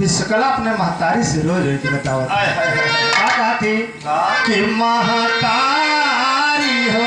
विश्वकला अपने महतारी से रोज रोज के बतावा क्या कहा थी कि महतारी हो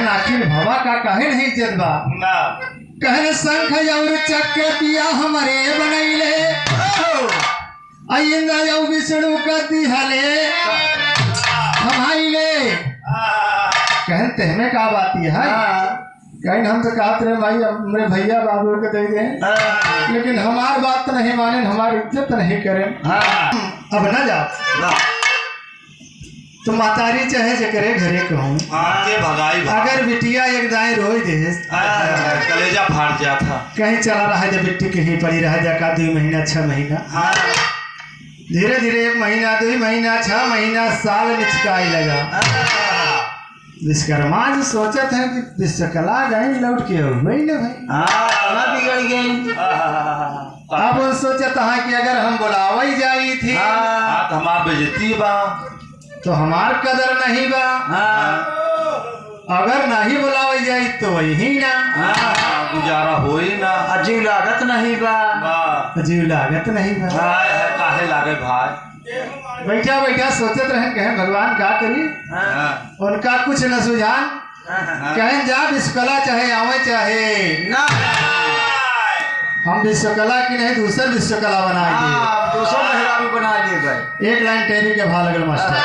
आखिर भवा का कहे नहीं इज्जत बा कहने शंख और चक्र दिया हमारे बनैले आइंदा यौ विष्णु का दिहले हमाइले कहते हमें का बात है कहीं हम तो कहते रहे भाई मेरे भैया बाबू के दे दें लेकिन हमार बात तो नहीं माने हमारी इज्जत नहीं करें अब ना जा तो मातारी चाहे जे करे घरे कहूँ अगर बिटिया एक दाएं रोई दे कलेजा फाड़ जाता कहीं चला रहा है जब बिट्टी कहीं पड़ी रहा जा का 2 महीना 6 महीना धीरे धीरे 1 महीना 2 महीना 6 महीना साल निचकाई लगा विश्वकर्मा जी सोचत है कि विश्वकला गई लौट के वही ना भाई बिगड़ गई अब सोचत है कि अगर हम बुलावई जाई थी हमार बेइज्जती बा तो हमार कदर नहीं बा अगर नहीं बुलावई जाई तो वही ना गुजारा होई ना अजीब लागत नहीं बा अजीब लागत नहीं बा काहे लागे भाई बैठा बैठा सोचत रहे कहें भगवान क्या करी उनका कुछ न सुझान कहें जा विश्वकला चाहे आवे चाहे ना हम विश्वकला की नहीं दूसर विश्वकला बनाएंगे 200 मेहराबी बना लिए भाई। एक लाइन टेरी के भा लगल मास्टर